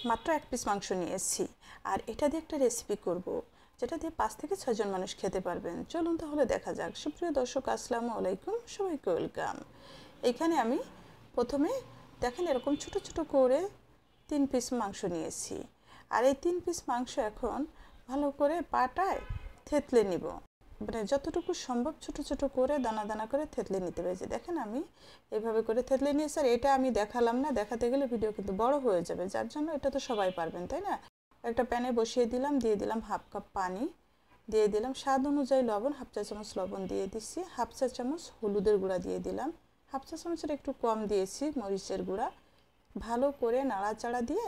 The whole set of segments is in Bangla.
মাত্র 1 পিস মাংস নিয়েছি আর এটা দিয়ে একটা রেসিপি করব যেটা দিয়ে 5 থেকে 6 জন মানুষ খেতে পারবেন। চলুন তাহলে দেখা যাক। সুপ্রিয় দর্শক, আসসালামু আলাইকুম, সবাইকে ওয়েলকাম। এখানে আমি প্রথমে দেখেন এরকম ছোট ছোট করে 3 পিস মাংস নিয়েছি আর এই 3 পিস মাংস এখন ভালো করে পাটায় থেতলে নিব, মানে যতটুকু সম্ভব ছোট ছোট করে দানা দানা করে থেতলে নিতে হবে। দেখেন আমি এইভাবে করে থেতলে নিয়েছি আর এটা আমি দেখালাম না, দেখাতে গেলে ভিডিও কিন্তু বড় হয়ে যাবে, যার জন্য এটা তো সবাই পারবেন, তাই না। একটা প্যানে বসিয়ে দিলাম, দিয়ে দিলাম হাফ কাপ পানি, দিয়ে দিলাম স্বাদ অনুযায়ী লবণ, হাফ চা চামচ লবণ দিয়ে দিচ্ছি, হাফ চা চামচ হলুদের গুঁড়া দিয়ে দিলাম, হাফ চা চামচের একটু কম দিয়েছি মরিচের গুঁড়া। ভালো করে নাড়াচাড়া দিয়ে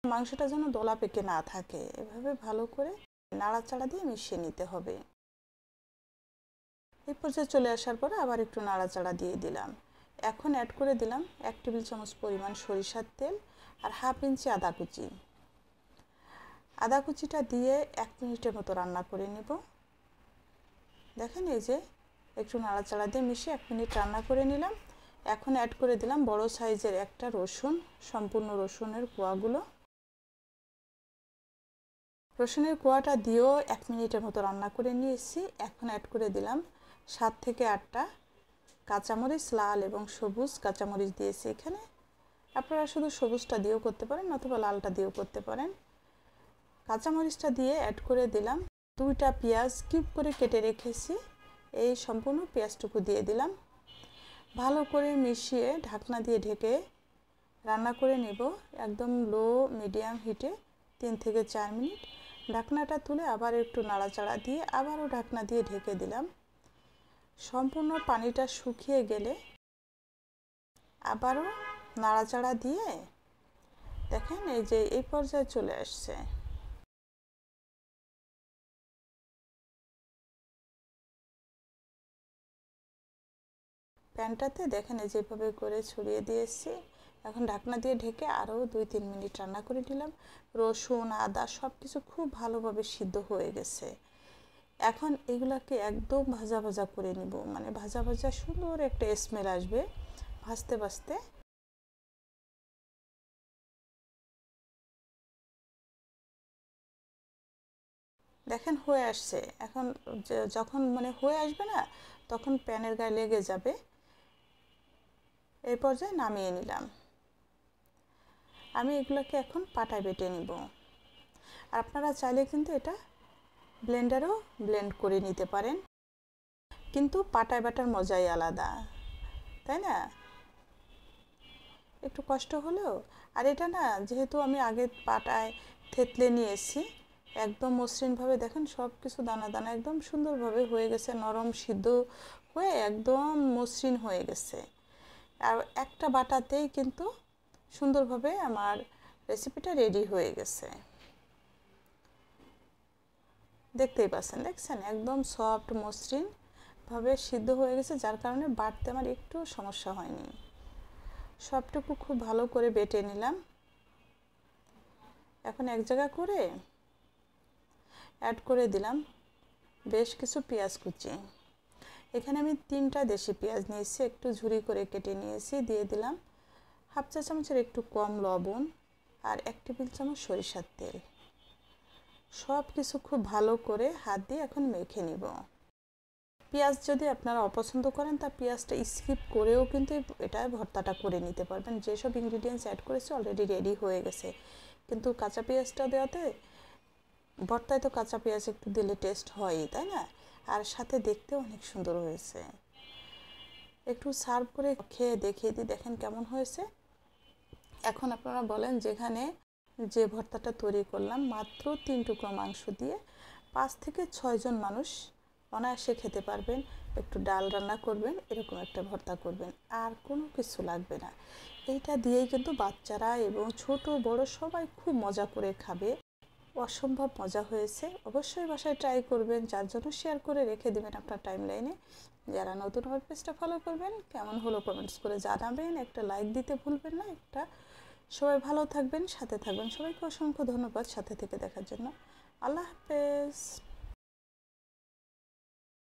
মাংসটা যেন দলা পেকে না থাকে, এভাবে ভালো করে নাড়াচাড়া দিয়ে মিশিয়ে নিতে হবে। এই পর্যায়ে চলে আসার পরে আবার একটু নাড়াচাড়া দিয়ে দিলাম। এখন অ্যাড করে দিলাম 1 টেবিল চামচ পরিমাণ সরিষার তেল আর হাফ ইঞ্চি আদা কুচি। আদা কুচিটা দিয়ে 1 মিনিটের মতো রান্না করে নিব। দেখেন এই যে একটু নাড়াচাড়া দিয়ে মিশিয়ে 1 মিনিট রান্না করে নিলাম। এখন অ্যাড করে দিলাম বড় সাইজের একটা রসুন, সম্পূর্ণ রসুনের কোয়াগুলো। রসুনের কোয়াটা দিয়েও 1 মিনিটের মতো রান্না করে নিয়েছি। এখন অ্যাড করে দিলাম 7 থেকে 8টা কাঁচামরিচ, লাল এবং সবুজ কাঁচামরিচ দিয়েছি এখানে। আপনারা শুধু সবুজটা দিয়েও করতে পারেন অথবা লালটা দিয়েও করতে পারেন। কাঁচামরিচটা দিয়ে অ্যাড করে দিলাম 2টা পেঁয়াজ কিউব করে কেটে রেখেছি, এই সম্পূর্ণ পেঁয়াজটুকু দিয়ে দিলাম। ভালো করে মিশিয়ে ঢাকনা দিয়ে ঢেকে রান্না করে নেব একদম লো মিডিয়াম হিটে 3 থেকে 4 মিনিট। ঢাকনাটা তুলে আবার একটু নাড়াচাড়া দিয়ে আবারও ঢাকনা দিয়ে ঢেকে দিলাম। সম্পূর্ণ পানিটা শুকিয়ে গেলে আবারও নাড়াচাড়া দিয়ে দেখেন এই যে এই পর্যায়ে চলে আসছে। প্যানটাতে দেখেন এই যেভাবে করে ছড়িয়ে দিয়েছি। এখন ঢাকনা দিয়ে ঢেকে আরও 2-3 মিনিট রান্না করে নিলাম। রসুন, আদা সব কিছু খুব ভালোভাবে সিদ্ধ হয়ে গেছে। এখন এগুলাকে একদম ভাজা ভাজা করে নিব, মানে ভাজা ভাজা সুন্দর একটা স্মেল আসবে ভাজতে ভাজতে। দেখেন হয়ে আসছে। এখন যখন মানে হয়ে আসবে না, তখন প্যানের গায়ে লেগে যাবে। এই পর্যায়ে নামিয়ে নিলাম। আমি এগুলোকে এখন পাটায় বেটে নিব। আর আপনারা চাইলে কিন্তু এটা ব্লেন্ডারেও ব্লেন্ড করে নিতে পারেন, কিন্তু পাটায় বাটার মজাই আলাদা, তাই না। একটু কষ্ট হলেও, আর এটা না যেহেতু আমি আগে পাটায় থেতলে নিয়েছি একদম মসৃণভাবে, দেখেন সব কিছু দানা দানা একদম সুন্দরভাবে হয়ে গেছে, নরম সিদ্ধ হয়ে একদম মসৃণ হয়ে গেছে। আর একটা বাটাতেই কিন্তু সুন্দরভাবে আমার রেসিপিটা রেডি হয়ে গেছে। দেখতেই পাচ্ছেন, দেখছেন একদম সফট মসৃণভাবে সিদ্ধ হয়ে গেছে, যার কারণে বাটতে আমার একটু সমস্যা হয়নি। সবটুকু খুব ভালো করে বেটে নিলাম। এখন এক জায়গা করে অ্যাড করে দিলাম বেশ কিছু পেঁয়াজ কুচি। এখানে আমি 3টা দেশি পেঁয়াজ নিয়েছি, একটু ঝুরি করে কেটে নিয়েছি। দিয়ে দিলাম হাফ চা চামচের একটু কম লবণ আর 1 টেবিল চামচ সরিষার তেল। সব কিছু খুব ভালো করে হাত দিয়ে এখন মেখে নিব। পেঁয়াজ যদি আপনারা অপছন্দ করেন তা পেঁয়াজটা স্কিপ করেও কিন্তু এটা ভর্তাটা করে নিতে পারবেন। যেসব ইনগ্রিডিয়েন্টস অ্যাড করেছি অলরেডি রেডি হয়ে গেছে, কিন্তু কাঁচা পেঁয়াজটা দেওয়াতে ভর্তায় তো কাঁচা পেঁয়াজ একটু দিলে টেস্ট হয়ই, তাই না। আর সাথে দেখতেও অনেক সুন্দর হয়েছে। একটু সার্ভ করে খেয়ে দেখিয়ে দিই, দেখেন কেমন হয়েছে। এখন আপনারা বলেন, যেখানে যে ভর্তাটা তৈরি করলাম মাত্র 3 টুকরো মাংস দিয়ে 5 থেকে 6 জন মানুষ অনায়াসে খেতে পারবেন। একটু ডাল রান্না করবেন, এরকম একটা ভর্তা করবেন, আর কোনো কিছু লাগবে না। এইটা দিয়েই কিন্তু বাচ্চারা এবং ছোট বড় সবাই খুব মজা করে খাবে। অসম্ভব মজা হয়েছে। অবশ্যই বাসায় ট্রাই করবেন, যার জন্য শেয়ার করে রেখে দেবেন আপনার টাইমলাইনে। যারা নতুন আমার পেজটা ফলো করবেন, কেমন হলো কমেন্টস করে জানাবেন, একটা লাইক দিতে ভুলবেন না। সবাই ভালো থাকবেন, সাথে থাকবেন। সবাইকে অসংখ্য ধন্যবাদ সাথে থেকে দেখার জন্য। আল্লাহ হাফেজ।